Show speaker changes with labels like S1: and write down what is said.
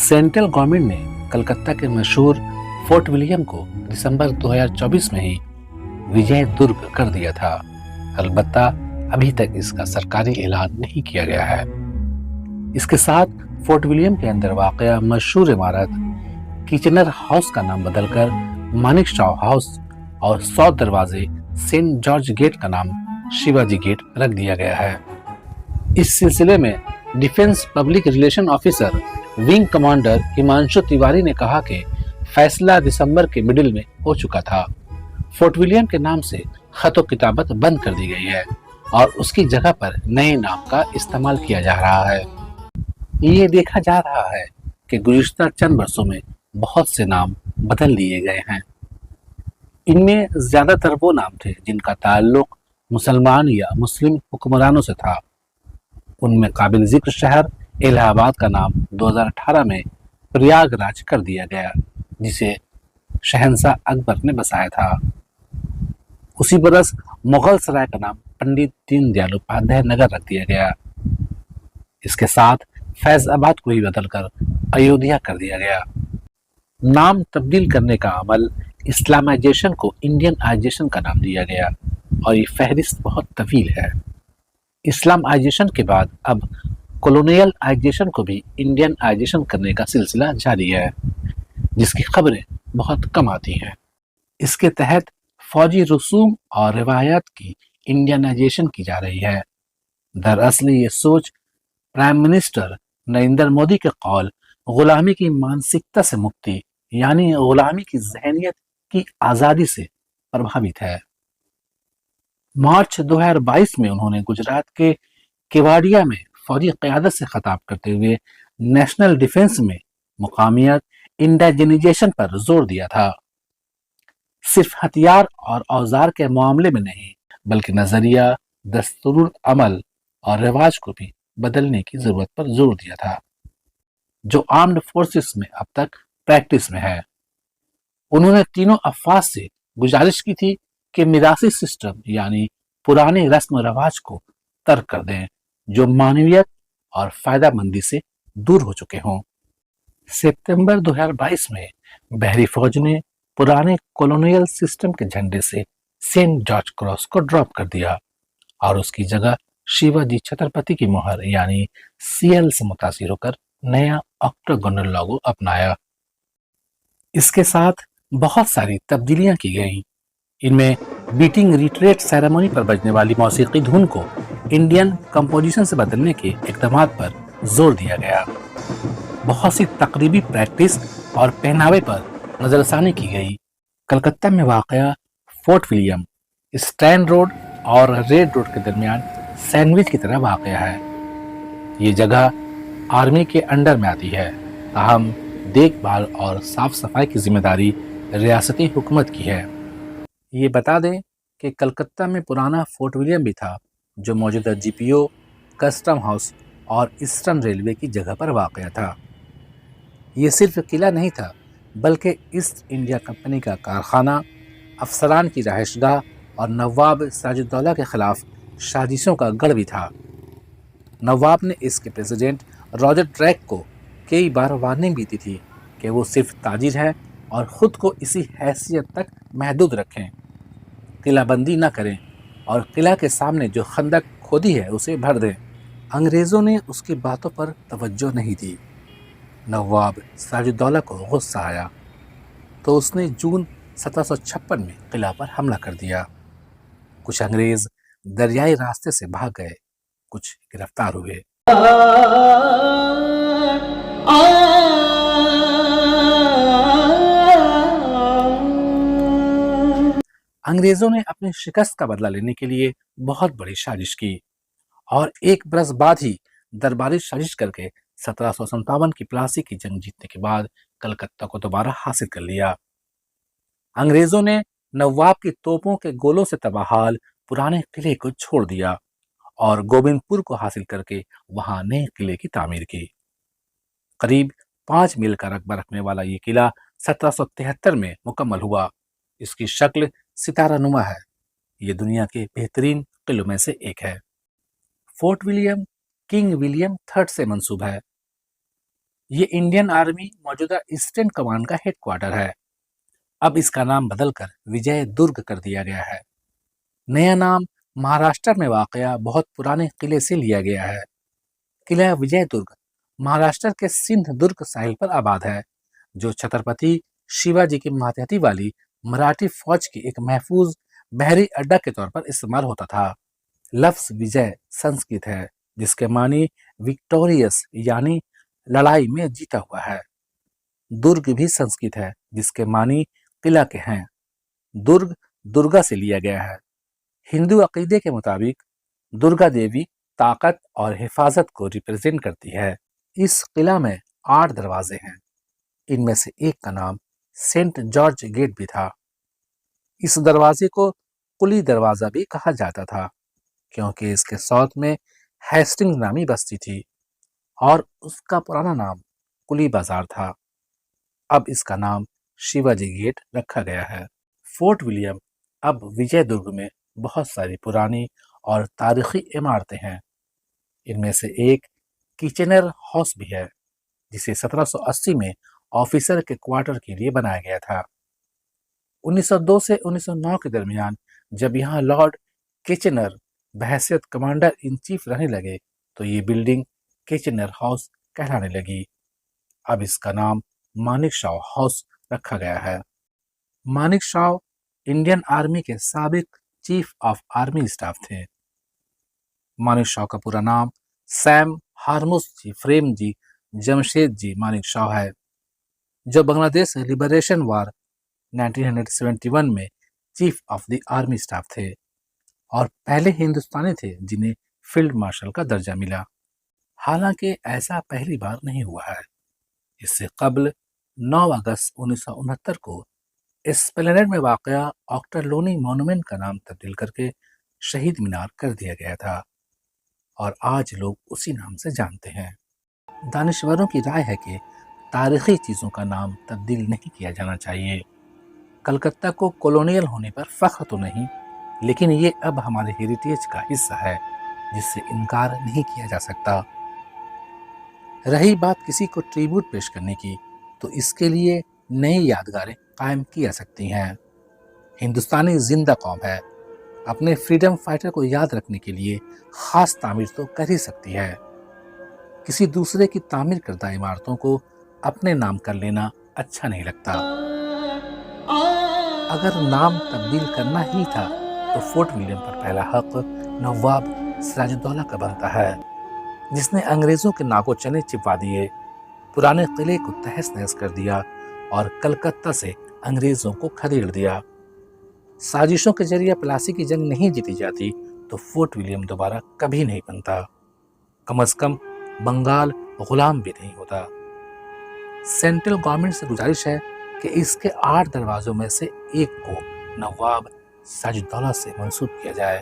S1: Central government نے کلکتہ کے مشہور فورٹ ولیم کو دسمبر 2024 میں ہی وجے درگ کر دیا تھا۔ البتہ ابھی تک اس کا سرکاری اعلان نہیں کیا گیا ہے۔ اس کے ساتھ فورٹ ولیم کے اندر واقع مشہور عمارت کچنر ہاؤس کا نام بدل کر مانک شاہ ہاؤس اور 100 دروازے سینٹ جارج گیٹ کا نام شیواجی گیٹ رکھ دیا گیا ہے۔ اس سلسلے میں defence public relation officer wing commander Himanshu Tiwari نے کہا کہ فیصلہ دسمبر کے مڈل میں ہو چکا تھا۔ فورٹ ولیم کے نام سے خط و کتابت بند کر دی گئی ہے اور اس کی جگہ پر نئے نام کا استعمال کیا جا رہا ہے۔ یہ دیکھا جا رہا ہے کہ گزشتہ چند برسوں میں بہت سے نام بدل دیے گئے ہیں۔ ان میں زیادہ تر وہ نام تھے جن کا تعلق مسلمان یا مسلم حکمرانوں سے تھا۔ ان میں قابل ذکر شہر الہ آباد کا نام 2018 میں پریاگ راج کر دیا گیا، جسے شہنشاہ اکبر نے بسایا تھا۔ اسی برس مغل سرائے کا نام پنڈت دین دیال اپادھیائے نگر رکھ دیا گیا۔ اس کے ساتھ فیض آباد کو بھی بدل کر ایودھیا کر دیا گیا۔ نام تبدیل کرنے کا عمل اسلامائزیشن کو انڈین آئزیشن کا نام دیا گیا اور یہ فہرست بہت طویل ہے۔ اسلامائزیشن کے بعد اب کولونیل آئزیشن کو بھی انڈین آئزیشن کرنے کا سلسلہ جاری ہے، جس کی خبریں بہت کم آتی ہیں۔ اس کے تحت فوجی رسوم اور روایات کی انڈینائزیشن کی جا رہی ہے۔ دراصل یہ سوچ پرائم منسٹر نریندر مودی کے قول غلامی کی مانسکتا سے مکتی یعنی غلامی کی ذہنیت کی آزادی سے پربھاوت ہے۔ مارچ 2022 میں انہوں نے گجرات کے کیواڑیا میں فوجی قیادت سے خطاب کرتے ہوئے نیشنل ڈیفنس میں مقامیت انڈیجنائزیشن پر زور دیا تھا۔ صرف ہتھیار اور اوزار کے معاملے میں نہیں بلکہ نظریہ، دستور عمل اور رواج کو بھی بدلنے کی ضرورت پر زور دیا تھا، جو آرمڈ فورسز میں اب تک پریکٹس میں ہے۔ انہوں نے تینوں افواج سے گزارش کی تھی کہ میراثی سسٹم یعنی پرانے رسم و رواج کو ترک کر دیں جو معنویت اور فائدہ مندی سے دور ہو چکے ہوں۔ ستمبر 2022 میں بحری فوج نے پرانے کولونیل سسٹم کے جھنڈے سے سینٹ جارج کراس کو ڈراپ کر دیا اور اس کی جگہ شیواجی چھترپتی کی مہر یعنی CL سے متاثر ہو کر نیا آکٹاگونل لاگو اپنایا۔ اس کے ساتھ بہت ساری تبدیلیاں کی گئیں۔ ان میں بیٹنگ ریٹریٹ سیریمونی پر بجنے والی موسیقی دھن کو انڈین کمپوزیشن سے بدلنے کے اقدامات پر زور دیا گیا۔ بہت سی تقریبی پریکٹس اور پہناوے پر نظر ثانی کی گئی۔ کلکتہ میں واقع فورٹ ولیم اسٹینڈ روڈ اور ریڈ روڈ کے درمیان سینڈوچ کی طرح واقع ہے۔ یہ جگہ آرمی کے انڈر میں آتی ہے، تاہم دیکھ بھال اور صاف صفائی کی ذمہ داری ریاستی حکومت کی ہے۔ یہ بتا دیں کہ کلکتہ میں پرانا فورٹ ولیم بھی تھا جو موجودہ GPO، کسٹم ہاؤس اور ایسٹرن ریلوے کی جگہ پر واقع تھا۔ یہ صرف قلعہ نہیں تھا بلکہ ایسٹ انڈیا کمپنی کا کارخانہ، افسران کی رہائش گاہ اور نواب سراج الدولہ کے خلاف سازشوں کا گڑھ بھی تھا۔ نواب نے اس کے پریزیڈنٹ راجر ڈریک کو کئی بار وارننگ بھی دی تھی کہ وہ صرف تاجر ہے اور خود کو اسی حیثیت تک محدود رکھیں، قلعہ بندی نہ کریں اور قلعہ کے سامنے جو خندق کھودی ہے اسے بھر دیں۔ انگریزوں نے اس کی باتوں پر توجہ نہیں دی۔ نواب سراج الدولہ کو غصہ آیا تو اس نے جون 1756 میں قلعہ پر حملہ کر دیا۔ کچھ انگریز دریائی راستے سے بھاگ گئے، کچھ گرفتار ہوئے۔ انگریزوں نے اپنی شکست کا بدلہ لینے کے لیے بہت بڑی سازش کی اور ایک برس بعد ہی درباری سازش کر کے 1757 کی پلاسی کی جنگ جیتنے کے بعد کلکتہ کو دوبارہ حاصل کر لیا۔ انگریزوں نے نواب کی توپوں کے گولوں سے تباہال پرانے قلعے کو چھوڑ دیا اور گوبند پور کو حاصل کر کے وہاں نئے قلعے کی تعمیر کی۔ قریب 5 میل کا رقبہ رکھنے والا یہ قلعہ 1773 میں مکمل ہوا۔ اس کی شکل ستارہ نما ہے۔ یہ دنیا کے بہترین قلعوں میں سے ایک ہے۔ Fort William king William III سے منسوب ہے۔ یہ انڈین آرمی موجودہ ایسٹرن کمانڈ کا ہیڈ کوارٹر ہے۔ اب اس کا نام بدل کر وجے درگ کر دیا گیا ہے۔ نیا نام مہاراشٹر میں واقع بہت پرانے قلعے سے لیا گیا ہے۔ قلعہ وجے درگ مہاراشٹر کے سندھ درگ ساحل پر آباد ہے، جو چھترپتی شیوا جی کی ماتحتی والی مراٹھی فوج کی ایک محفوظ بحری اڈہ کے طور پر استعمال ہوتا تھا۔ لفظ وجے سنسکرت ہے، جس کے معنی وکٹوریس یعنی لڑائی میں جیتا ہوا ہے۔ درگ بھی سنسکرت ہے، جس کے معنی قلعہ کے ہیں۔ درگ درگا سے لیا گیا ہے۔ ہندو عقیدے کے مطابق درگا دیوی طاقت اور حفاظت کو ریپرزینٹ کرتی ہے۔ اس قلعہ میں 8 دروازے ہیں۔ ان میں سے ایک کا نام سینٹ جارج گیٹ بھی تھا۔ اس دروازے کو قلی دروازہ بھی کہا جاتا تھا، کیونکہ اس کے ساؤتھ میں ہیسٹنگ نامی بستی تھی اور اس کا پرانا نام قلی بازار تھا۔ اب اس کا نام شیوا جی گیٹ رکھا گیا ہے۔ فورٹ ولیم اب وجے درگ میں بہت ساری پرانی اور تاریخی عمارتیں ہیں۔ ان میں سے ایک کچنر ہاؤس بھی ہے، جسے 1780 میں آفیسر کے کوارٹر کے لیے بنایا گیا تھا۔ 1902 سے 1909 کے درمیان جب یہاں لارڈ کچنر بحیثیت کمانڈر ان چیف رہنے لگے تو یہ بلڈنگ کچنر ہاؤس کہلانے لگی۔ اب اس کا نام مانک شاؤ ہاؤس رکھا گیا ہے۔ مانک شاؤ انڈین آرمی کے سابق چیف آف آرمی اسٹاف تھے۔ مانک شاؤ کا پورا نام سیم ہارمس جی فریم جی جمشید جی مانک شاؤ ہے، جو بنگلہ دیش لبریشن وار 1971 میں chief of the army staff تھے اور پہلے ہندوستانی تھے جنہیں فیلڈ مارشل کا درجہ ملا۔ حالانکہ ایسا پہلی بار نہیں ہوا ہے۔ اس سے قبل 9 اگست 1969 کو اسپلینڈ میں واقع آکٹرلونی مونومنٹ کا نام تبدیل کر کے شہید مینار کر دیا گیا تھا اور آج لوگ اسی نام سے جانتے ہیں۔ دانشوروں کی رائے ہے کہ تاریخی چیزوں کا نام تبدیل نہیں کیا جانا چاہیے۔ کلکتہ کو کولونیل ہونے پر فخر تو نہیں، لیکن یہ اب ہمارے ہیریٹیج کا حصہ ہے جس سے انکار نہیں کیا جا سکتا۔ رہی بات کسی کو ٹریبیوٹ پیش کرنے کی، تو اس کے لیے نئی یادگاریں قائم کی جا سکتی ہیں۔ ہندوستانی زندہ قوم ہے، اپنے فریڈم فائٹر کو یاد رکھنے کے لیے خاص تعمیر تو کر ہی سکتی ہے۔ کسی دوسرے کی تعمیر کردہ عمارتوں کو اپنے نام کر لینا اچھا نہیں لگتا۔ اگر نام تبدیل کرنا ہی تھا تو فورٹ ولیم پر پہلا حق نواب سراج الدولہ کا بنتا ہے، جس نے انگریزوں کے ناگو چنے چپا دیے، پرانے قلعے کو تہس نہس کر دیا اور کلکتہ سے انگریزوں کو خرید لیا۔ سازشوں کے ذریعے پلاسی کی جنگ نہیں جیتی جاتی تو فورٹ ولیم دوبارہ کبھی نہیں بنتا، کم از کم بنگال غلام بھی نہیں ہوتا۔ سینٹرل گورنمنٹ سے گزارش ہے کہ اس کے 8 دروازوں میں سے ایک کو نواب سراج الدولہ سے منسوب کیا جائے۔